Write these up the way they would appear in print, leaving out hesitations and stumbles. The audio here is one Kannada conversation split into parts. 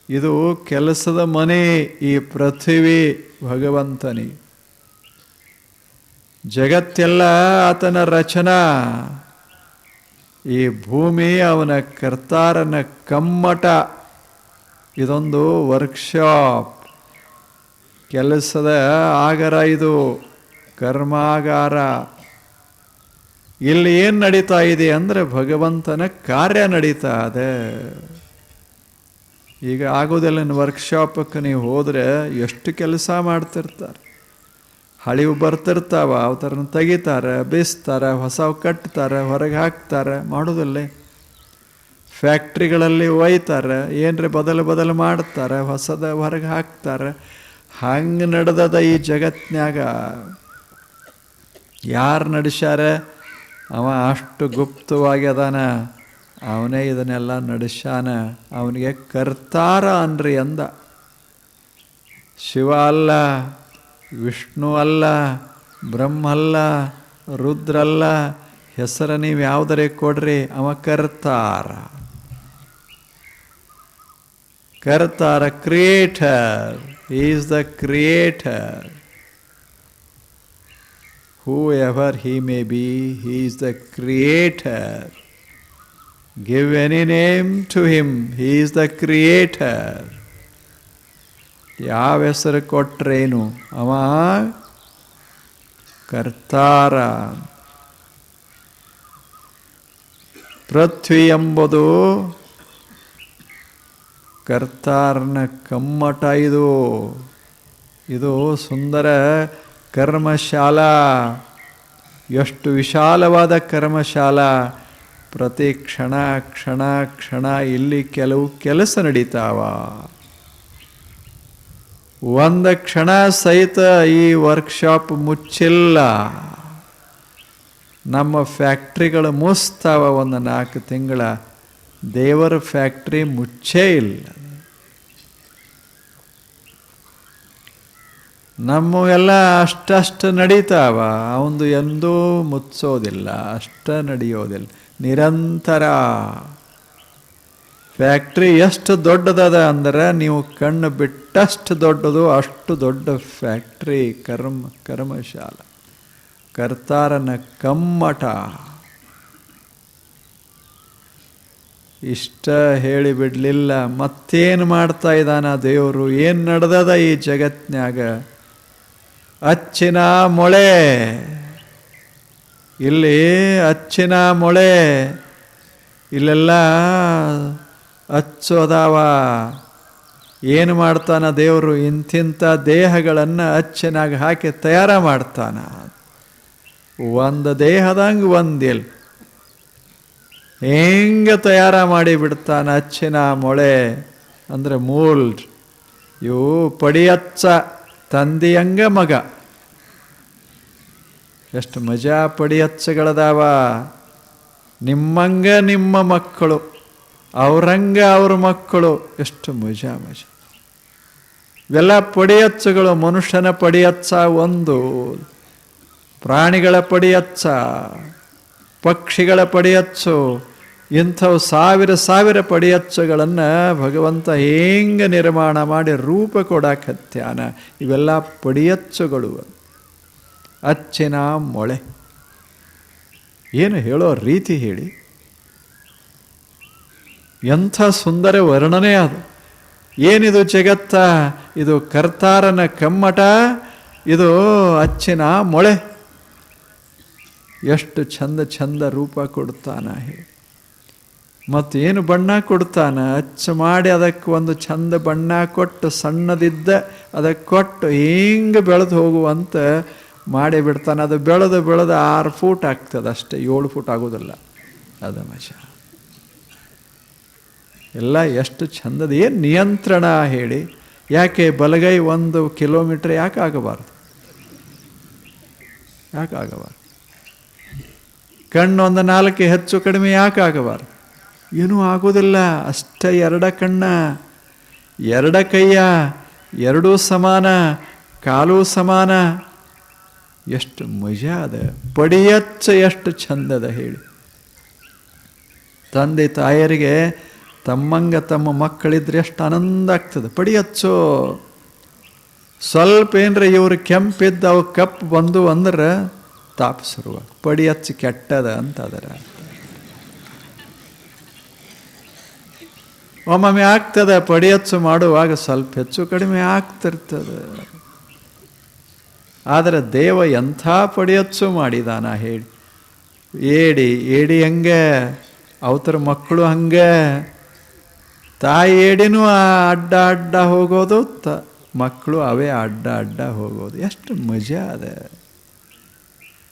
ಇದು ಕೆಲಸದ ಮನೆ. ಈ ಪೃಥ್ವಿ ಭಗವಂತನಿ, ಜಗತ್ತೆಲ್ಲ ಆತನ ರಚನಾ. ಈ ಭೂಮಿ ಅವನ ಕರ್ತಾರನ ಕಮ್ಮಟ. ಇದೊಂದು ವರ್ಕ್ಶಾಪ್, ಕೆಲಸದ ಆಗರ, ಇದು ಕರ್ಮಾಗಾರ. ಇಲ್ಲಿ ಏನು ನಡೀತಾ ಇದೆ ಅಂದರೆ ಭಗವಂತನ ಕಾರ್ಯ ನಡೀತಾ ಇದೆ. ಈಗ ಆಗೋದಿಲ್ಲ, ವರ್ಕ್ಶಾಪಕ್ಕೆ ನೀವು ಹೋದರೆ ಎಷ್ಟು ಕೆಲಸ ಮಾಡ್ತಿರ್ತಾರೆ. ಹಳಿವು ಬರ್ತಿರ್ತಾವ, ಅವತರನ್ನ ತೆಗಿತಾರೆ, ಬೀಸ್ತಾರೆ, ಹೊಸವು ಕಟ್ತಾರೆ, ಹೊರಗೆ ಹಾಕ್ತಾರೆ, ಮಾಡೋದಲ್ಲೇ. ಫ್ಯಾಕ್ಟ್ರಿಗಳಲ್ಲಿ ಒಯ್ತಾರೆ, ಏನರೇ ಬದಲು ಮಾಡ್ತಾರೆ, ಹೊಸದ ಹೊರಗೆ ಹಾಕ್ತಾರೆ. ಹಂಗೆ ನಡೆದದ ಈ ಜಗತ್ನ್ಯಾಗ. ಯಾರು ನಡೆಸ್ಯಾರ? ಅವ ಅಷ್ಟು ಗುಪ್ತವಾಗಿ ಅದಾನ, ಅವನೇ ಇದನ್ನೆಲ್ಲ ನಡೆಸ್ಯಾನ. ಅವನಿಗೆ ಕರ್ತಾರ ಅನ್ರಿ ಅಂದ. ಶಿವ ಅಲ್ಲ, ವಿಷ್ಣು ಅಲ್ಲ, ಬ್ರಹ್ಮ ಅಲ್ಲ, ರುದ್ರಲ್ಲ. ಹೆಸರು ನೀವು ಯಾವುದರೇ ಕೊಡ್ರಿ, ಅವ ಕರ್ತಾರ. ಕರ್ತಾರ, creator. He is the creator. Whoever he may be, he is the creator. Give any name to him, he is the creator. ಯಾವ ಹೆಸರು ಕೊಟ್ರೇನು, ಅವ ಕರ್ತಾರ. ಪೃಥ್ವಿ ಎಂಬುದು ಕರ್ತಾರನ ಕಮ್ಮಟ. ಇದು ಸುಂದರ ಕರ್ಮಶಾಲಾ. ಎಷ್ಟು ವಿಶಾಲವಾದ ಕರ್ಮಶಾಲಾ. ಪ್ರತಿ ಕ್ಷಣ ಕ್ಷಣ ಕ್ಷಣ ಇಲ್ಲಿ ಕೆಲವು ಕೆಲಸ ನಡೀತಾವ. ಒಂದು ಕ್ಷಣ ಸಹಿತ ಈ ವರ್ಕ್ಶಾಪ್ ಮುಚ್ಚಿಲ್ಲ. ನಮ್ಮ ಫ್ಯಾಕ್ಟ್ರಿಗಳು ಮುಚ್ತಾವ ಒಂದು 4 ತಿಂಗಳ. ದೇವರ ಫ್ಯಾಕ್ಟ್ರಿ ಮುಚ್ಚೇ ಇಲ್ಲ. ನಮ್ಮವೆಲ್ಲ ಅಷ್ಟಷ್ಟು ನಡೀತಾವ, ಅವಂದು ಎಂದೂ ಮುಚ್ಚೋದಿಲ್ಲ, ಅಷ್ಟ ನಡೆಯೋದಿಲ್ಲ, ನಿರಂತರ. ಫ್ಯಾಕ್ಟ್ರಿ ಎಷ್ಟು ದೊಡ್ಡದದ ಅಂದರೆ ನೀವು ಕಣ್ಣು ಬಿಟ್ಟಷ್ಟು ದೊಡ್ಡದು, ಅಷ್ಟು ದೊಡ್ಡ ಫ್ಯಾಕ್ಟ್ರಿ. ಕರ್ಮಶಾಲ, ಕರ್ತಾರನ ಕಮ್ಮಟ. ಇಷ್ಟ ಹೇಳಿಬಿಡಲಿಲ್ಲ. ಮತ್ತೇನು ಮಾಡ್ತಾ ಇದ್ದಾನ ದೇವರು? ಏನು ನಡೆದದ ಈ ಜಗತ್ನ್ಯಾಗ? ಅಚ್ಚಿನ ಮೊಳೆ. ಇಲ್ಲಿ ಅಚ್ಚಿನ ಮೊಳೆ. ಇಲ್ಲೆಲ್ಲ ಅಚ್ಚೋದಾವ. ಏನು ಮಾಡ್ತಾನ ದೇವರು? ಇಂತಿಂಥ ದೇಹಗಳನ್ನು ಅಚ್ಚಿನಾಗ ಹಾಕಿ ತಯಾರ ಮಾಡ್ತಾನ. ಒಂದು ದೇಹದಂಗೆ ಒಂದಿಲ್ಲ, ಹೆಂಗೆ ತಯಾರ ಮಾಡಿ ಬಿಡ್ತಾನ. ಅಚ್ಚಿನ ಮೊಳೆ ಅಂದರೆ ಮೂಲ್ಡ್. ಇವು ಪಡಿಯಚ್ಚ, ತಂದೆಯಂಗ ಮಗ. ಎಷ್ಟು ಮಜಾ ಪಡಿಯಚ್ಚಗಳದಾವ. ನಿಮ್ಮಂಗ ನಿಮ್ಮ ಮಕ್ಕಳು, ಅವರಂಗ ಅವ್ರ ಮಕ್ಕಳು. ಎಷ್ಟು ಮಜಾ. ಇವೆಲ್ಲ ಪಡಿಯಚ್ಚಗಳು. ಮನುಷ್ಯನ ಪಡಿಯಚ್ಚ ಒಂದು, ಪ್ರಾಣಿಗಳ ಪಡಿಯಚ್ಚ, ಪಕ್ಷಿಗಳ ಪಡಿಯಚ್ಚು. ಇಂಥವು ಸಾವಿರ ಪಡಿಯಚ್ಚುಗಳನ್ನು ಭಗವಂತ ಹೆಂಗೆ ನಿರ್ಮಾಣ ಮಾಡಿ ರೂಪ ಕೊಡಾಕತ್ಯಾನ. ಇವೆಲ್ಲ ಪಡಿಯಚ್ಚುಗಳು. ಅಚ್ಚಿನ ಮೊಳೆ. ಏನು ಹೇಳೋ ರೀತಿ ಹೇಳಿ. ಎಂಥ ಸುಂದರ ವರ್ಣನೆ ಅದು. ಏನಿದು ಜಗತ್ತ? ಇದು ಕರ್ತಾರನ ಕಮ್ಮಟ, ಇದು ಅಚ್ಚಿನ ಮೊಳೆ. ಎಷ್ಟು ಚಂದ ರೂಪ ಕೊಡ್ತಾನ ಹೇಳಿ. ಮತ್ತೇನು ಬಣ್ಣ ಕೊಡ್ತಾನ? ಅಚ್ಚ ಮಾಡಿ ಅದಕ್ಕೆ ಒಂದು ಚಂದ ಬಣ್ಣ ಕೊಟ್ಟು, ಸಣ್ಣದಿದ್ದ ಅದಕ್ಕೆ ಕೊಟ್ಟು ಹಿಂಗೆ ಬೆಳೆದು ಹೋಗುವಂತ ಮಾಡಿ ಬಿಡ್ತಾನೆ. ಅದು ಬೆಳೆದು 6 ಫೂಟ್ ಆಗ್ತದೆ ಅಷ್ಟೇ, 7 ಫೂಟ್ ಆಗೋದಿಲ್ಲ. ಅದು ಮಜಾ. ಎಲ್ಲ ಎಷ್ಟು ಚಂದದ. ಏನು ನಿಯಂತ್ರಣ ಹೇಳಿ. ಯಾಕೆ ಬಲಗೈ 1 ಕಿಲೋಮೀಟ್ರ್ ಯಾಕೆ ಆಗಬಾರ್ದು? ಕಣ್ಣು ಒಂದು 4 ಹೆಚ್ಚು ಕಡಿಮೆ ಯಾಕೆ ಆಗಬಾರ್ದು? ಏನೂ ಆಗೋದಿಲ್ಲ. ಅಷ್ಟ 2 ಕಣ್ಣ, 2 ಕೈಯ, 2 ಸಮಾನ, ಕಾಲು ಸಮಾನ. ಎಷ್ಟು ಮಜಾ ಅದ. ಪಡಿಯಚ್ಚ ಎಷ್ಟು ಚಂದದ ಹೇಳಿ. ತಂದೆ ತಾಯರಿಗೆ ತಮ್ಮಂಗ ತಮ್ಮ ಮಕ್ಕಳಿದ್ರೆ ಎಷ್ಟು ಆನಂದ ಆಗ್ತದೆ. ಪಡಿ ಹಚ್ಚೋ, ಸ್ವಲ್ಪ ಏನ್ರ ಇವ್ರು ಕೆಂಪಿದ್ದು ಅವು ಕಪ್ಪು ಬಂದು ಅಂದ್ರೆ ತಾಪಸರುವ ಪಡಿ ಹಚ್ಚಿ ಕೆಟ್ಟದ ಅಂತ ಅದರ ಒಮ್ಮೊಮ್ಮೆ ಆಗ್ತದೆ. ಪಡಿ ಹಚ್ಚು ಮಾಡುವಾಗ ಸ್ವಲ್ಪ ಹೆಚ್ಚು ಕಡಿಮೆ ಆಗ್ತಿರ್ತದೆ. ಆದರೆ ದೇವ ಎಂಥ ಪಡಿ ಹಚ್ಚು ಮಾಡಿದಾನ ಹೇಳಿ. ಏಡಿ ಹಂಗೆ, ಅವತರ ಮಕ್ಕಳು ಹಂಗೆ. ತಾಯಿ ಏಡಿನೂ ಅಡ್ಡ ಅಡ್ಡ ಹೋಗೋದು, ಮಕ್ಕಳು ಅವೇ ಅಡ್ಡ ಅಡ್ಡ ಹೋಗೋದು. ಎಷ್ಟು ಮಜಾ ಅದ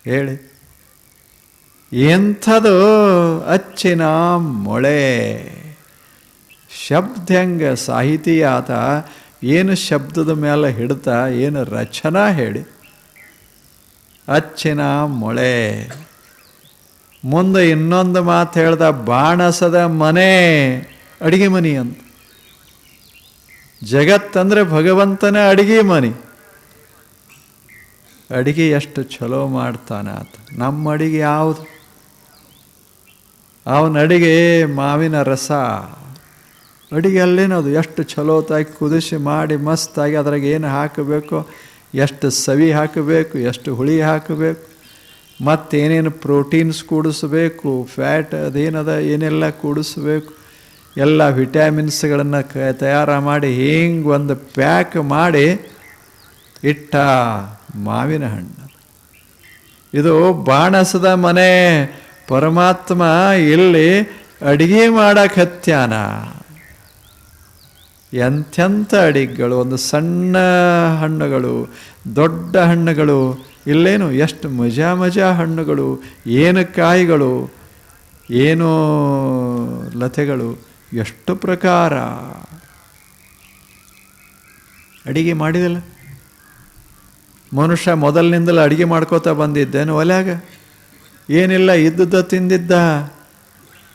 ಹೇಳಿ. ಎಂಥದು ಅಚ್ಚಿನ ಮೊಳೆ. ಶಬ್ದ ಹೆಂಗೆ ಸಾಹಿತಿ ಆತ, ಏನು ಶಬ್ದದ ಮೇಲೆ ಹಿಡ್ತಾ, ಏನು ರಚನಾ ಹೇಳಿ. ಅಚ್ಚಿನ ಮೊಳೆ. ಮುಂದೆ ಇನ್ನೊಂದು ಮಾತು ಹೇಳ್ದ, ಬಾಣಸದ ಮನೆ ಅಡಿಗೆ ಮನಿ ಅಂತ. ಜಗತ್ತಂದ್ರೆ ಭಗವಂತನ ಅಡಿಗೆ ಮನಿ. ಅಡಿಗೆ ಎಷ್ಟು ಚಲೋ ಮಾಡ್ತಾನ ಆತ. ನಮ್ಮ ಅಡಿಗೆ ಯಾವುದು? ಅವನ ಅಡಿಗೆ ಮಾವಿನ ರಸ ಅಡಿಗೆ ಅಲ್ಲೇನದು ಎಷ್ಟು ಚಲೋತಾಗಿ ಕುದಿಸಿ ಮಾಡಿ ಮಸ್ತಾಗಿ ಅದ್ರಾಗ ಏನು ಹಾಕಬೇಕು, ಎಷ್ಟು ಸವಿ ಹಾಕಬೇಕು, ಎಷ್ಟು ಹುಳಿ ಹಾಕಬೇಕು, ಮತ್ತೇನೇನು ಪ್ರೋಟೀನ್ಸ್ ಕೂಡಿಸ್ಬೇಕು, ಫ್ಯಾಟ್ ಅದೇನದ ಏನೆಲ್ಲ ಕೂಡಿಸ್ಬೇಕು, ಎಲ್ಲ ವಿಟ್ಯಾಮಿನ್ಸ್ಗಳನ್ನು ತಯಾರು ಮಾಡಿ ಹಿಂಗೆ ಒಂದು ಪ್ಯಾಕ್ ಮಾಡಿ ಇಟ್ಟ ಮಾವಿನ ಹಣ್ಣು. ಇದು ಬಾಣಸದ ಮನೆ. ಪರಮಾತ್ಮ ಇಲ್ಲಿ ಅಡಿಗೆ ಮಾಡಕ್ಕೆ ಹತ್ಯಾನ. ಎಂಥೆಂಥ ಅಡಿಗೆಗಳು, ಒಂದು ಸಣ್ಣ ಹಣ್ಣುಗಳು, ದೊಡ್ಡ ಹಣ್ಣುಗಳು, ಇಲ್ಲೇನು ಎಷ್ಟು ಮಜಾ ಹಣ್ಣುಗಳು, ಏನು ಕಾಯಿಗಳು, ಏನು ಲತೆಗಳು, ಎಷ್ಟು ಪ್ರಕಾರ ಅಡಿಗೆ ಮಾಡಿದಲ್ಲ. ಮನುಷ್ಯ ಮೊದಲಿನಿಂದಲೂ ಅಡಿಗೆ ಮಾಡ್ಕೋತಾ ಬಂದಿದ್ದೇನು ಒಲ್ಯಾಗ? ಏನಿಲ್ಲ, ಇದ್ದದ್ದ ತಿಂದಿದ್ದ.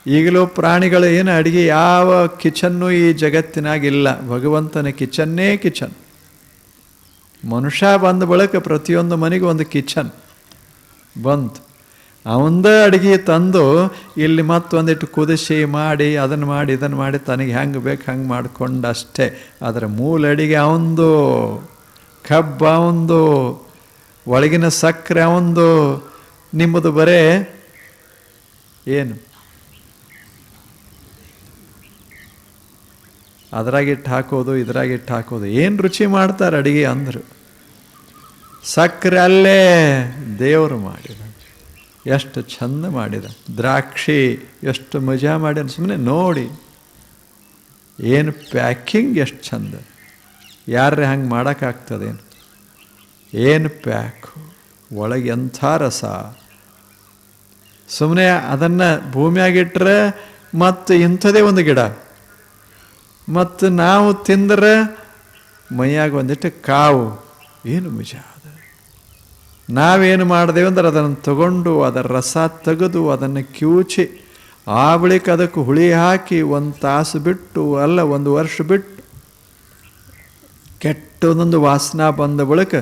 ಈಗಲೂ ಪ್ರಾಣಿಗಳು ಏನು ಅಡಿಗೆ ಯಾವ ಕಿಚನ್ನು ಈ ಜಗತ್ತಿನಾಗಿಲ್ಲ. ಭಗವಂತನ ಕಿಚನ್ನೇ ಕಿಚನ್. ಮನುಷ್ಯ ಬಂದ ಬಳಿಕ ಪ್ರತಿಯೊಂದು ಮನೆಗೂ ಒಂದು ಕಿಚನ್ ಬಂತು. ಅವಂದೇ ಅಡುಗೆ ತಂದು ಇಲ್ಲಿ ಮತ್ತೊಂದಿಟ್ಟು ಕುದಿಸಿ ಮಾಡಿ ಅದನ್ನು ಮಾಡಿ ಇದನ್ನು ಮಾಡಿ ತನಗೆ ಹೆಂಗೆ ಬೇಕು ಹಂಗೆ ಮಾಡಿಕೊಂಡು ಅಷ್ಟೇ. ಅದರ ಮೂಲ ಅಡಿಗೆ ಅವಂದು, ಕಬ್ಬು ಅವಂದು, ಒಳಗಿನ ಸಕ್ಕರೆ ಅವಂದು. ನಿಮ್ಮದು ಬರೇ ಏನು ಅದ್ರಾಗಿಟ್ಟು ಹಾಕೋದು ಇದ್ರಾಗಿಟ್ಟು ಹಾಕೋದು. ಏನು ರುಚಿ ಮಾಡ್ತಾರೆ ಅಡಿಗೆ ಅಂದರು. ಸಕ್ಕರೆ ಅಲ್ಲೇ ದೇವರು ಮಾಡಿದ, ಎಷ್ಟು ಚಂದ ಮಾಡಿದ. ದ್ರಾಕ್ಷಿ ಎಷ್ಟು ಮಜಾ ಮಾಡ್ಯಾನ. ಸುಮ್ಮನೆ ನೋಡಿ ಏನು ಪ್ಯಾಕಿಂಗ್ ಎಷ್ಟು ಚಂದ. ಯಾರೇ ಹಂಗೆ ಮಾಡೋಕ್ಕಾಗ್ತದೇನು? ಏನು ಪ್ಯಾಕು, ಒಳಗೆ ಎಂಥ ರಸ. ಸುಮ್ಮನೆ ಅದನ್ನು ಭೂಮಿಯಾಗಿಟ್ರೆ ಮತ್ತು ಇಂಥದೇ ಒಂದು ಗಿಡ, ಮತ್ತು ನಾವು ತಿಂದ್ರೆ ಮೈಯಾಗ ಒಂದಿಟ್ಟು ಕಾವು. ಏನು ಮಜಾ ಅದು. ನಾವೇನು ಮಾಡಿದೆವು ಅಂದ್ರೆ ಅದನ್ನು ತಗೊಂಡು ಅದರ ರಸ ತೆಗೆದು ಅದನ್ನು ಕಿವುಚಿ ಆ ಬಳಿಕ ಅದಕ್ಕೆ ಹುಳಿ ಹಾಕಿ 1 ತಾಸು ಬಿಟ್ಟು, ಅಲ್ಲ 1 ವರ್ಷ ಬಿಟ್ಟು, ಕೆಟ್ಟದೊಂದು ವಾಸನೆ ಬಂದ ಬಳಿಕ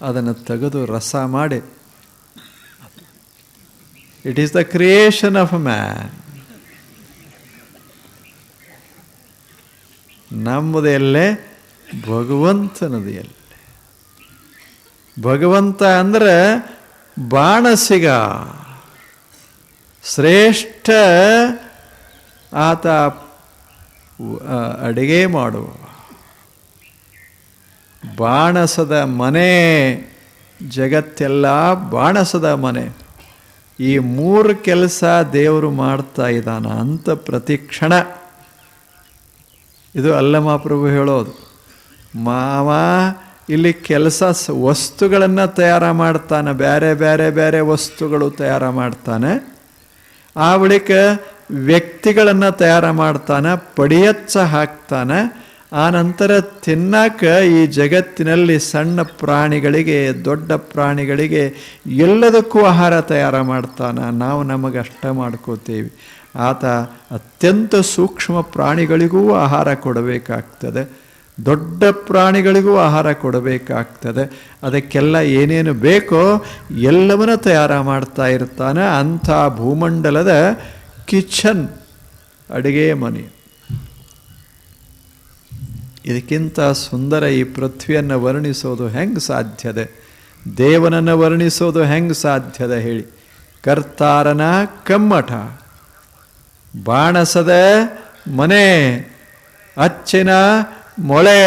ಅದನ್ನು ತೆಗೆದು ರಸ ಮಾಡಿ. It is the creation of a man. ನಮ್ಮದೆಲ್ಲೇ ಭಗವಂತನದು ಎಲ್ಲೇ. ಭಗವಂತ ಅಂದ್ರೆ ಬಾಣಸಿಗ, ಶ್ರೇಷ್ಠ ಆತ, ಅಡಿಗೆ ಮಾಡುವ. ಬಾಣಸದ ಮನೆ, ಜಗತ್ತೆಲ್ಲ ಬಾಣಸದ ಮನೆ. ಈ 3 ಕೆಲಸ ದೇವರು ಮಾಡ್ತಾ ಇದ್ದಾನ ಅಂತ ಪ್ರತಿ ಕ್ಷಣ. ಇದು ಅಲ್ಲಮಹಾಪ್ರಭು ಹೇಳೋದು. ಮಾವ ಇಲ್ಲಿ ಕೆಲಸ ವಸ್ತುಗಳನ್ನು ತಯಾರು ಮಾಡ್ತಾನೆ, ಬೇರೆ ಬೇರೆ ಬೇರೆ ವಸ್ತುಗಳು ತಯಾರು ಮಾಡ್ತಾನೆ. ಆ ಬಳಿಕ ವ್ಯಕ್ತಿಗಳನ್ನು ತಯಾರು ಮಾಡ್ತಾನೆ, ಪಡಿಯಚ್ಚ ಹಾಕ್ತಾನೆ. ಆ ನಂತರ ತಿನ್ನಕ ಈ ಜಗತ್ತಿನಲ್ಲಿ ಸಣ್ಣ ಪ್ರಾಣಿಗಳಿಗೆ ದೊಡ್ಡ ಪ್ರಾಣಿಗಳಿಗೆ ಎಲ್ಲದಕ್ಕೂ ಆಹಾರ ತಯಾರು ಮಾಡ್ತಾನೆ. ನಾವು ನಮಗಷ್ಟ ಮಾಡ್ಕೋತೀವಿ. ಆತ ಅತ್ಯಂತ ಸೂಕ್ಷ್ಮ ಪ್ರಾಣಿಗಳಿಗೂ ಆಹಾರ ಕೊಡಬೇಕಾಗ್ತದೆ, ದೊಡ್ಡ ಪ್ರಾಣಿಗಳಿಗೂ ಆಹಾರ ಕೊಡಬೇಕಾಗ್ತದೆ. ಅದಕ್ಕೆಲ್ಲ ಏನೇನು ಬೇಕೋ ಎಲ್ಲವನ್ನ ತಯಾರು ಮಾಡ್ತಾ ಇರ್ತಾನೆ. ಅಂಥ ಭೂಮಂಡಲದ ಕಿಚನ್, ಅಡುಗೆ ಮನೆ. ಇದಕ್ಕಿಂತ ಸುಂದರ ಈ ಪೃಥ್ವಿಯನ್ನು ವರ್ಣಿಸೋದು ಹೆಂಗೆ ಸಾಧ್ಯದೆ? ದೇವನನ್ನು ವರ್ಣಿಸೋದು ಹೆಂಗೆ ಸಾಧ್ಯದ ಹೇಳಿ? ಕರ್ತಾರನ ಕಮ್ಮಟ, ಬಾಣಸದ ಮನೆ, ಅಚ್ಚಿನ ಮೊಳೆ.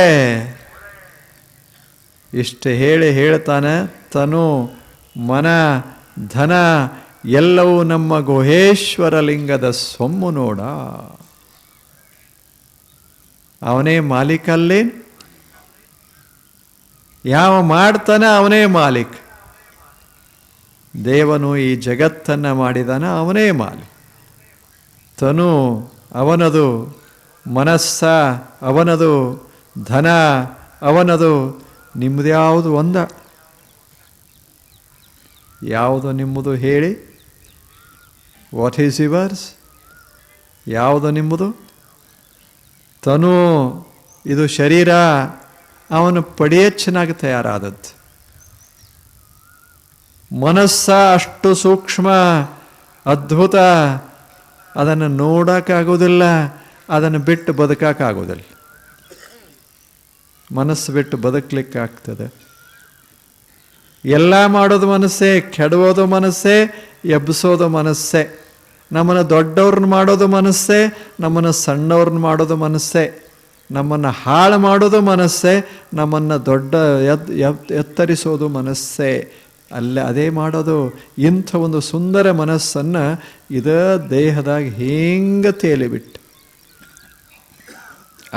ಇಷ್ಟು ಹೇಳ್ತಾನೆ, ತನು ಮನ ಧನ ಎಲ್ಲವೂ ನಮ್ಮ ಗುಹೇಶ್ವರ ಲಿಂಗದ ಸೊಮ್ಮು ನೋಡ. ಅವನೇ ಮಾಲೀಕಲ್ಲೇ, ಯಾವ ಮಾಡ್ತಾನೆ ಅವನೇ ಮಾಲೀಕ್. ದೇವನು ಈ ಜಗತ್ತನ್ನು ಮಾಡಿದಾನ, ಅವನೇ ಮಾಲೀಕ್. ತನು ಅವನದು, ಮನಸ್ಸ ಅವನದು, ಧನ ಅವನದು. ನಿಮ್ಮದ್ಯಾವುದು ಒಂದ? ಯಾವುದು ನಿಮ್ಮದು ಹೇಳಿ? What is yours? ಯಾವುದು ನಿಮ್ಮದು? ತನು ಇದು ಶರೀರ, ಅವನು ಪಡಿಯಚ್ಚನಾಗಿ ತಯಾರಾದದ್ದು. ಮನಸ್ಸ ಅಷ್ಟು ಸೂಕ್ಷ್ಮ, ಅದ್ಭುತ, ಅದನ್ನು ನೋಡೋಕ್ಕಾಗೋದಿಲ್ಲ, ಅದನ್ನು ಬಿಟ್ಟು ಬದುಕೋಕ್ಕಾಗೋದಿಲ್ಲ. ಮನಸ್ಸು ಬಿಟ್ಟು ಬದುಕಲಿಕ್ಕಾಗ್ತದೆ? ಎಲ್ಲ ಮಾಡೋದು ಮನಸ್ಸೇ, ಕೆಡವೋದು ಮನಸ್ಸೇ, ಎಬ್ಬಿಸೋದು ಮನಸ್ಸೇ. ನಮ್ಮನ್ನು ದೊಡ್ಡವ್ರನ್ನ ಮಾಡೋದು ಮನಸ್ಸೇ, ನಮ್ಮನ್ನು ಸಣ್ಣವ್ರನ್ನ ಮಾಡೋದು ಮನಸ್ಸೇ. ನಮ್ಮನ್ನು ಹಾಳು ಮಾಡೋದು ಮನಸ್ಸೇ, ನಮ್ಮನ್ನು ದೊಡ್ಡ ಎತ್ತರಿಸೋದು ಮನಸ್ಸೇ. ಅದೇ ಮಾಡೋದು. ಇಂಥ ಒಂದು ಸುಂದರ ಮನಸ್ಸನ್ನು ಇದೇ ದೇಹದಾಗ ಹೆಂಗೆ ತೇಲಿಬಿಟ್ಟು,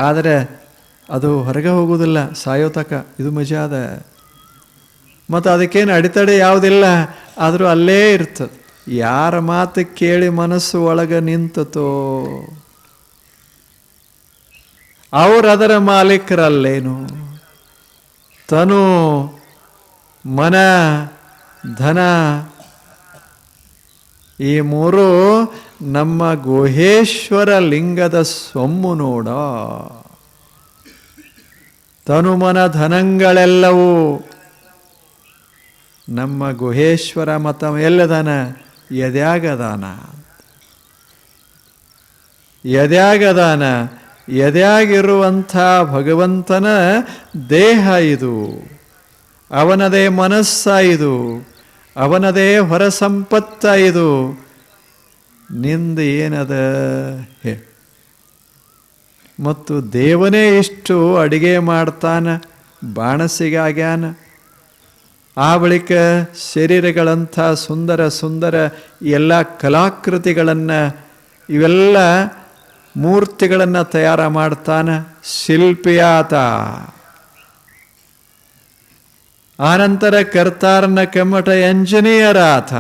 ಆದರೆ ಅದು ಹೊರಗೆ ಹೋಗೋದಿಲ್ಲ, ಸಾಯೋತಕ. ಇದು ಮಜಾ ಅದ. ಮತ್ತು ಅದಕ್ಕೇನು ಅಡೆತಡೆ ಯಾವುದಿಲ್ಲ, ಆದರೂ ಅಲ್ಲೇ ಇರ್ತದೆ. ಯಾರ ಮಾತು ಕೇಳಿ ಮನಸ್ಸು ಒಳಗೆ ನಿಂತತೋ ಅವರದರ ಮಾಲೀಕರಲ್ಲೇನು. ತನು ಮನ ಧನ ಈ ಮೂರು ನಮ್ಮ ಗುಹೇಶ್ವರ ಲಿಂಗದ ಸೊಮ್ಮು ನೋಡ. ತನುಮನ ಧನಗಳೆಲ್ಲವೂ ನಮ್ಮ ಗುಹೇಶ್ವರ ಮತ ಎಲ್ಲದಾನ? ಎದ್ಯಾಗದಾನ. ಎದ್ಯಾಗದಾನ. ಎದ್ಯಾಗಿರುವಂಥ ಭಗವಂತನ ದೇಹ ಇದು, ಅವನದೇ ಮನಸ್ಸ ಇದು, ಅವನದೇ ಹೊರ ಸಂಪತ್ತ ಇದು. ನಿಂದ ಏನದ ಹೇ? ಮತ್ತು ದೇವನೇ ಇಷ್ಟು ಅಡಿಗೆ ಮಾಡ್ತಾನ, ಬಾಣಸಿಗಾಗ್ಯಾನ. ಆ ಬಳಿಕ ಶರೀರಗಳಂಥ ಸುಂದರ ಸುಂದರ ಎಲ್ಲ ಕಲಾಕೃತಿಗಳನ್ನು, ಇವೆಲ್ಲ ಮೂರ್ತಿಗಳನ್ನು ತಯಾರ ಮಾಡ್ತಾನ, ಶಿಲ್ಪಿಯಾತ. ಆನಂತರ ಕರ್ತಾರನ ಕಮ್ಮಟ ಎಂಜಿನಿಯರ್ ಆತ.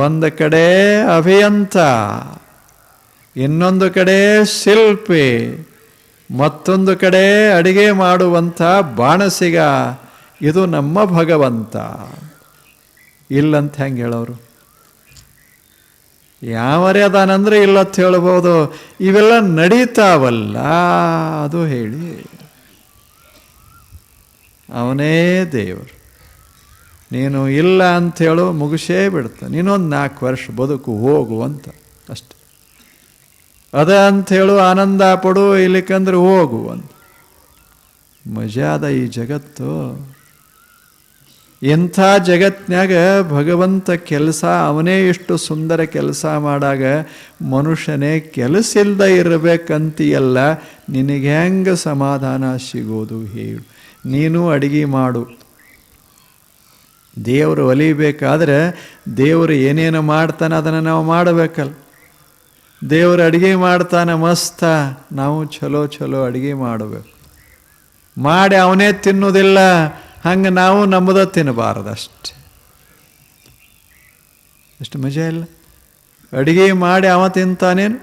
ಒಂದು ಕಡೆ ಅಭಿಯಂತ, ಇನ್ನೊಂದು ಕಡೆ ಶಿಲ್ಪಿ, ಮತ್ತೊಂದು ಕಡೆ ಅಡಿಗೆ ಮಾಡುವಂಥ ಬಾಣಸಿಗ. ಇದು ನಮ್ಮ ಭಗವಂತ. ಇಲ್ಲಂತ ಹೆಂಗೆ ಹೇಳೋರು? ಯಾವರೇ ಅದಾನಂದ್ರೆ ಇಲ್ಲಂತ ಹೇಳ್ಬೋದು. ಇವೆಲ್ಲ ನಡೀತಾವಲ್ಲ, ಅದು ಹೇಳಿ. ಅವನೇ ದೇವರು. ನೀನು ಇಲ್ಲ ಅಂಥೇಳು, ಮುಗಿಸೇ ಬಿಡ್ತ. ನೀನೊಂದು 4 ವರ್ಷ ಬದುಕು ಹೋಗು ಅಂತ ಅಷ್ಟೆ. ಅದ ಅಂಥೇಳು, ಆನಂದ ಪಡು, ಇಲ್ಲಿಕಂದ್ರೆ ಹೋಗು ಅಂತ. ಮಜಾದ ಈ ಜಗತ್ತು. ಇಂಥ ಜಗತ್ನ್ಯಾಗ ಭಗವಂತ ಕೆಲಸ, ಅವನೇ ಇಷ್ಟು ಸುಂದರ ಕೆಲಸ ಮಾಡಾಗ ಮನುಷ್ಯನೇ ಕೆಲಸ ಇಲ್ಲದೆ ಇರಬೇಕಂತೀಯಲ್ಲ. ನಿನಗೆ ಹೆಂಗೆ ಸಮಾಧಾನ ಸಿಗೋದು ಹೇಳು? ನೀನು ಅಡಿಗೆ ಮಾಡು. ದೇವರು ಒಲಿಬೇಕಾದ್ರೆ ದೇವರು ಏನೇನು ಮಾಡ್ತಾನೆ ಅದನ್ನು ನಾವು ಮಾಡಬೇಕಲ್ಲ. ದೇವರು ಅಡುಗೆ ಮಾಡ್ತಾನೆ ಮಸ್ತ, ನಾವು ಚಲೋ ಚಲೋ ಅಡುಗೆ ಮಾಡಬೇಕು. ಮಾಡಿ ಅವನೇ ತಿನ್ನೋದಿಲ್ಲ, ಹಂಗೆ ನಾವು ನಮ್ಮದ ತಿನ್ನಬಾರ್ದಷ್ಟೆ. ಅಷ್ಟು ಮಜಾ ಇಲ್ಲ. ಅಡುಗೆ ಮಾಡಿ ಅವ ತಿಂತಾನೇನು?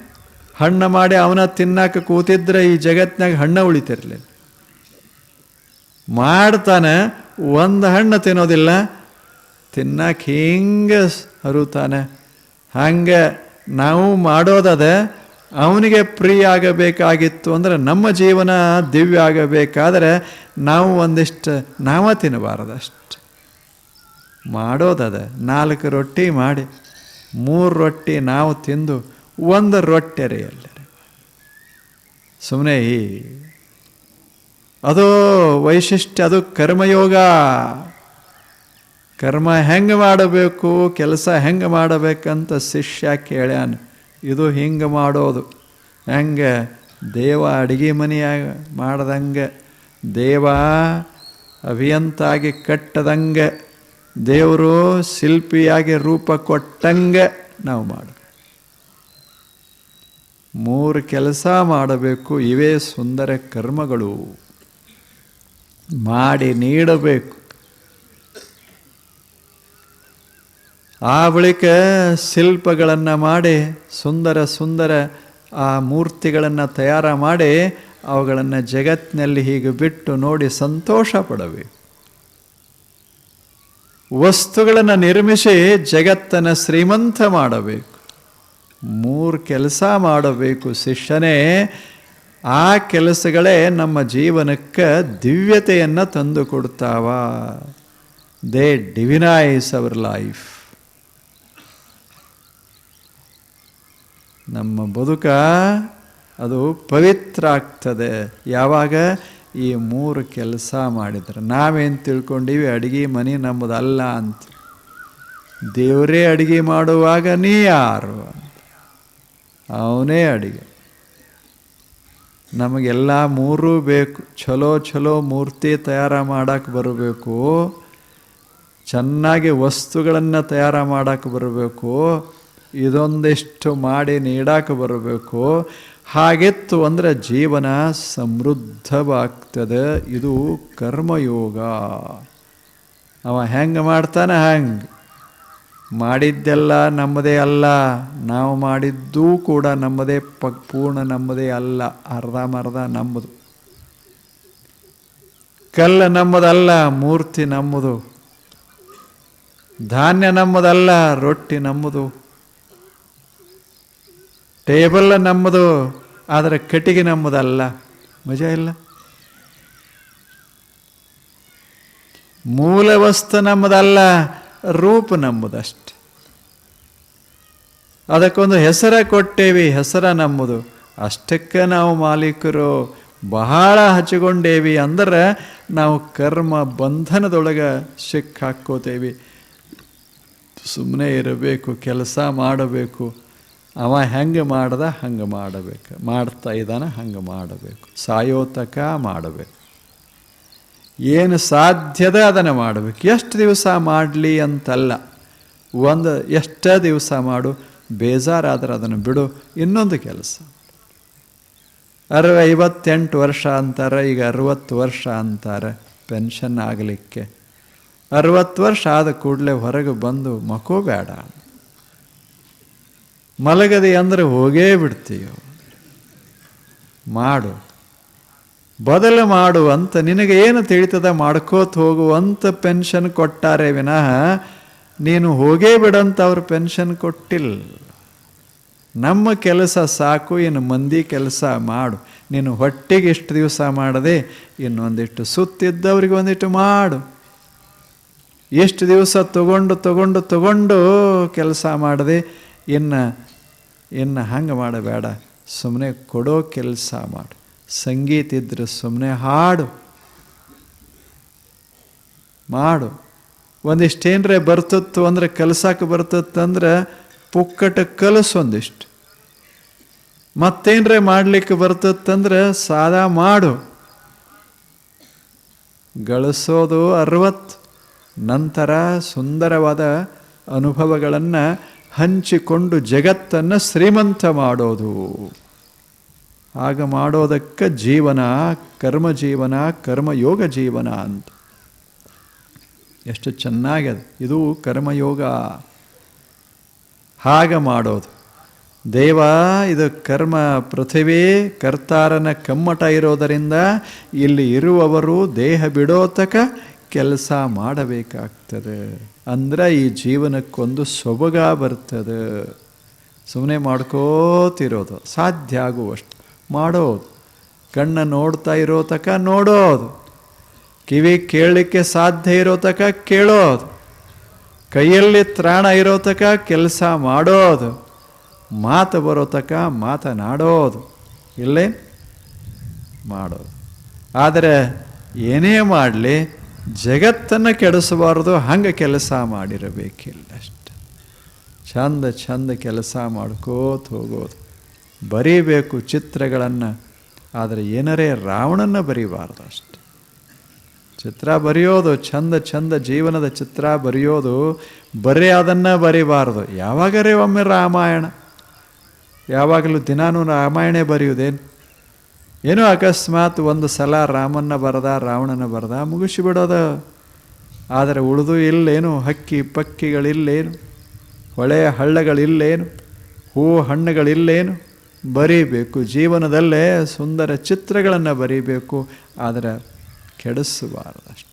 ಹಣ್ಣು ಮಾಡಿ ಅವನ ತಿನ್ನಕ್ಕೆ ಕೂತಿದ್ರೆ ಈ ಜಗತ್ತಿನಾಗ ಹಣ್ಣು ಉಳಿತಿರ್ಲಿಲ್ಲ. ಮಾಡ್ತಾನೆ, ಒಂದು ಹಣ್ಣು ತಿನ್ನೋದಿಲ್ಲ, ತಿನ್ನಕ್ಕೆ ಹಿಂಗೆ ಹರುತ್ತಾನೆ. ಹಂಗೆ ನಾವು ಮಾಡೋದದ ಅವನಿಗೆ ಪ್ರಿಯ ಆಗಬೇಕಾಗಿತ್ತು ಅಂದರೆ, ನಮ್ಮ ಜೀವನ ದಿವ್ಯ ಆಗಬೇಕಾದ್ರೆ ನಾವು ಒಂದಿಷ್ಟು ನಾವ ತಿನ್ನಬಾರದಷ್ಟು. ಮಾಡೋದದ 4 ರೊಟ್ಟಿ ಮಾಡಿ 3 ರೊಟ್ಟಿ ನಾವು ತಿಂದು 1 ರೊಟ್ಟೆರೆ ಎಲ್ಲರೆ ಸುಮ್ಮನೆ ಅದು ವೈಶಿಷ್ಟ್ಯ, ಅದು ಕರ್ಮಯೋಗ. ಕರ್ಮ ಹೆಂಗೆ ಮಾಡಬೇಕು, ಕೆಲಸ ಹೆಂಗೆ ಮಾಡಬೇಕಂತ ಶಿಷ್ಯ ಕೇಳ್ಯಾನ. ಇದು ಹಿಂಗೆ ಮಾಡೋದು. ಹೆಂಗೆ ದೇವ ಅಡಿಗೆ ಮನೆಯಾಗ ಮಾಡ್ದಂಗೆ, ದೇವ ಅಭಿಯಂತಾಗಿ ಕಟ್ಟದಂಗೆ, ದೇವರು ಶಿಲ್ಪಿಯಾಗಿ ರೂಪ ಕೊಟ್ಟಂಗೆ ನಾವು ಮಾಡು. 3 ಕೆಲಸ ಮಾಡಬೇಕು. ಇವೇ ಸುಂದರ ಕರ್ಮಗಳು. ಮಾಡಿ ನೀಡಬೇಕು. ಆ ಬಳಿಕ ಶಿಲ್ಪಗಳನ್ನು ಮಾಡಿ ಸುಂದರ ಸುಂದರ ಆ ಮೂರ್ತಿಗಳನ್ನು ತಯಾರು ಮಾಡಿ ಅವುಗಳನ್ನು ಜಗತ್ತಿನಲ್ಲಿ ಹೀಗೆ ಬಿಟ್ಟು ನೋಡಿ ಸಂತೋಷ ಪಡಬೇಕು. ವಸ್ತುಗಳನ್ನು ನಿರ್ಮಿಸಿ ಜಗತ್ತನ್ನು ಶ್ರೀಮಂತ ಮಾಡಬೇಕು. 3 ಕೆಲಸ ಮಾಡಬೇಕು ಶಿಷ್ಯನೇ. ಆ ಕೆಲಸಗಳೇ ನಮ್ಮ ಜೀವನಕ್ಕೆ ದಿವ್ಯತೆಯನ್ನು ತಂದು ಕೊಡ್ತಾವ. They divinise our life. ನಮ್ಮ ಬದುಕ ಅದು ಪವಿತ್ರ ಆಗ್ತದೆ ಯಾವಾಗ ಈ 3 ಕೆಲಸ ಮಾಡಿದ್ರೆ. ನಾವೇನು ತಿಳ್ಕೊಂಡೀವಿ, ಅಡುಗೆ ಮನೆ ನಮ್ಮದಲ್ಲ ಅಂತ. ದೇವರೇ ಅಡುಗೆ ಮಾಡುವಾಗ ನೀ ಯಾರು? ಅವನೇ ಅಡುಗೆ. ನಮಗೆಲ್ಲ 3 ಬೇಕು. ಚಲೋ ಚಲೋ ಮೂರ್ತಿ ತಯಾರು ಮಾಡೋಕ್ಕೆ ಬರಬೇಕು, ಚೆನ್ನಾಗಿ ವಸ್ತುಗಳನ್ನು ತಯಾರು ಮಾಡೋಕ್ಕೆ ಬರಬೇಕು, ಇದೊಂದಿಷ್ಟು ಮಾಡಿ ನೀಡಕ್ಕೆ ಬರಬೇಕು. ಹಾಗಿತ್ತು ಅಂದರೆ ಜೀವನ ಸಮೃದ್ಧವಾಗ್ತದೆ. ಇದು ಕರ್ಮಯೋಗ. ಅವ ಹೆಂಗೆ ಮಾಡ್ತಾನೆ ಹಂಗೆ. ಮಾಡಿದ್ದೆಲ್ಲ ನಮ್ಮದೇ ಅಲ್ಲ, ನಾವು ಮಾಡಿದ್ದೂ ಕೂಡ ನಮ್ಮದೇ, ಪೂರ್ಣ ನಮ್ಮದೇ ಅಲ್ಲ, ಅರ್ಧಂಬರ್ಧ ನಮ್ಮದು. ಕಲ್ಲು ನಮ್ಮದಲ್ಲ, ಮೂರ್ತಿ ನಮ್ಮದು. ಧಾನ್ಯ ನಮ್ಮದಲ್ಲ, ರೊಟ್ಟಿ ನಮ್ಮದು. ಟೇಬಲ್ ನಮ್ಮದು, ಆದರೆ ಕಟ್ಟಿಗೆ ನಮ್ಮದಲ್ಲ. ಮಜಾ ಇಲ್ಲ. ಮೂಲ ವಸ್ತು ನಮ್ಮದಲ್ಲ, ರೂಪ ನಮ್ಮದಷ್ಟೆ. ಅದಕ್ಕೊಂದು ಹೆಸರ ಕೊಟ್ಟೇವಿ, ಹೆಸರ ನಮ್ಮದು. ಅಷ್ಟಕ್ಕೆ ನಾವು ಮಾಲೀಕರು. ಬಹಳ ಹಚ್ಚಿಕೊಂಡೇವಿ ಅಂದ್ರೆ ನಾವು ಕರ್ಮ ಬಂಧನದೊಳಗೆ ಸಿಕ್ಕಾಕ್ಕೋತೇವಿ. ಸುಮ್ಮನೆ ಇರಬೇಕು, ಕೆಲಸ ಮಾಡಬೇಕು. ಅವ ಹೆಂಗೆ ಮಾಡ್ದ ಹಂಗೆ ಮಾಡಬೇಕು, ಮಾಡ್ತಾ ಇದ್ದಾನೆ ಹಂಗೆ ಮಾಡಬೇಕು, ಸಾಯೋತಕ ಮಾಡಬೇಕು. ಏನು ಸಾಧ್ಯದ ಅದನ್ನು ಮಾಡಬೇಕು. ಎಷ್ಟು ದಿವಸ ಮಾಡಲಿ ಅಂತಲ್ಲ, ಎಷ್ಟೇ ದಿವಸ ಮಾಡು. ಬೇಜಾರಾದ್ರೆ ಅದನ್ನು ಬಿಡು, ಇನ್ನೊಂದು ಕೆಲಸ. 58 ವರ್ಷ ಅಂತಾರೆ, ಈಗ 60 ವರ್ಷ ಅಂತಾರೆ ಪೆನ್ಷನ್ ಆಗಲಿಕ್ಕೆ. 60 ವರ್ಷ ಆದ ಕೂಡಲೇ ಹೊರಗೆ ಬಂದು ಮಕೋಬೇಡ. ಮಲಗದೆ ಅಂದರೆ ಹೋಗೇ ಬಿಡ್ತೀಯ. ಮಾಡು, ಬದಲು ಮಾಡು ಅಂತ ನಿನಗೆ ಏನು ತಿಳಿತದ ಮಾಡ್ಕೋತ ಹೋಗುವಂಥ ಪೆನ್ಷನ್ ಕೊಟ್ಟಾರೆ ವಿನಃ ನೀನು ಹೋಗೇ ಬಿಡಂತ ಅವ್ರು ಪೆನ್ಷನ್ ಕೊಟ್ಟಿಲ್ಲ. ನಮ್ಮ ಕೆಲಸ ಸಾಕು, ಇನ್ನು ಮಂದಿ ಕೆಲಸ ಮಾಡು. ನೀನು ಹೊಟ್ಟೆಗೆ ಇಷ್ಟು ದಿವಸ ಮಾಡದೆ ಇನ್ನೊಂದಿಷ್ಟು ಸುತ್ತಿದ್ದವ್ರಿಗೆ ಒಂದಿಟ್ಟು ಮಾಡು. ಎಷ್ಟು ದಿವಸ ತಗೊಂಡು ಕೆಲಸ ಮಾಡದೆ ಇನ್ನು ಹಂಗೆ ಮಾಡಬೇಡ. ಸುಮ್ಮನೆ ಕೊಡೋ ಕೆಲಸ ಮಾಡು. ಸಂಗೀತ ಇದ್ರೆ ಸುಮ್ಮನೆ ಹಾಡು ಮಾಡು. ಒಂದಿಷ್ಟೇನ್ರೆ ಬರ್ತತ್ತು ಅಂದರೆ ಕಲ್ಸಕ್ಕೆ ಬರ್ತತ್ತಂದ್ರೆ ಪುಕ್ಕಟ ಕಲಸೊಂದಿಷ್ಟು. ಮತ್ತೇನ್ರೆ ಮಾಡಲಿಕ್ಕೆ ಬರ್ತತ್ತಂದ್ರೆ ಸಾದಾ ಮಾಡು. ಗಳಿಸೋದು 60, ನಂತರ ಸುಂದರವಾದ ಅನುಭವಗಳನ್ನು ಹಂಚಿಕೊಂಡು ಜಗತ್ತನ್ನು ಶ್ರೀಮಂತ ಮಾಡೋದು. ಆಗ ಮಾಡೋದಕ್ಕೆ ಜೀವನ, ಕರ್ಮಜೀವನ, ಕರ್ಮಯೋಗ ಜೀವನ ಅಂತ. ಎಷ್ಟು ಚೆನ್ನಾಗಿದೆ ಇದು ಕರ್ಮಯೋಗ. ಹಾಗೆ ಮಾಡೋದು. ದೇವ ಇದು ಕರ್ಮ ಪೃಥ್ವಿ ಕರ್ತಾರನ ಕಮ್ಮಟ ಇರೋದರಿಂದ ಇಲ್ಲಿ ಇರುವವರು ದೇಹ ಬಿಡೋತಕ ಕೆಲಸ ಮಾಡಬೇಕಾಗ್ತದೆ. ಅಂದರೆ ಈ ಜೀವನಕ್ಕೊಂದು ಸೊಬಗ ಬರ್ತದೆ. ಸುಮ್ಮನೆ ಮಾಡ್ಕೋತಿರೋದು ಸಾಧ್ಯ ಆಗುವಷ್ಟು ಮಾಡೋದು. ಕಣ್ಣು ನೋಡ್ತಾ ಇರೋ ತಕ ನೋಡೋದು, ಕಿವಿ ಕೇಳಲಿಕ್ಕೆ ಸಾಧ್ಯ ಇರೋ ತಕ ಕೇಳೋದು, ಕೈಯಲ್ಲಿ ತ್ರಾಣ ಇರೋ ತಕ ಕೆಲಸ ಮಾಡೋದು, ಮಾತು ಬರೋ ತಕ ಮಾತನಾಡೋದು. ಇಲ್ಲೇ ಮಾಡೋದು. ಆದರೆ ಏನೇ ಮಾಡಲಿ ಜಗತ್ತನ್ನು ಕೆಡಿಸಬಾರ್ದು, ಹಂಗೆ ಕೆಲಸ ಮಾಡಿರಬೇಕಿಲ್ಲ ಅಷ್ಟೆ. ಚಂದ ಚಂದ ಕೆಲಸ ಮಾಡ್ಕೋತ ಹೋಗೋದು. ಬರೀಬೇಕು ಚಿತ್ರಗಳನ್ನು, ಆದರೆ ಏನರೇ ರಾವಣನ ಬರೀಬಾರ್ದು ಅಷ್ಟೆ. ಚಿತ್ರ ಬರೆಯೋದು ಚಂದ ಚಂದ, ಜೀವನದ ಚಿತ್ರ ಬರೆಯೋದು, ಬರೀ ಅದನ್ನು ಬರೀಬಾರ್ದು. ಯಾವಾಗರೇ ಒಮ್ಮೆ ರಾಮಾಯಣ, ಯಾವಾಗಲೂ ದಿನಾನೂ ರಾಮಾಯಣ ಬರೆಯೋದೇನು? ಏನೋ ಅಕಸ್ಮಾತ್ ಒಂದು ಸಲ ರಾಮನ್ನ ಬರೆದ, ರಾವಣನ ಬರೆದ, ಮುಗಿಸಿಬಿಡೋದು. ಆದರೆ ಉಳಿದು ಇಲ್ಲೇನು? ಹಕ್ಕಿ ಪಕ್ಕಿಗಳಿಲ್ಲೇನು? ಹೊಳೆಯ ಹಳ್ಳಗಳಿಲ್ಲೇನು? ಹೂವು ಹಣ್ಣುಗಳಿಲ್ಲೇನು? ಬರೀಬೇಕು. ಜೀವನದಲ್ಲೇ ಸುಂದರ ಚಿತ್ರಗಳನ್ನು ಬರೀಬೇಕು, ಆದರೆ ಕೆಡಿಸಬಾರ್ದು ಅಷ್ಟೆ.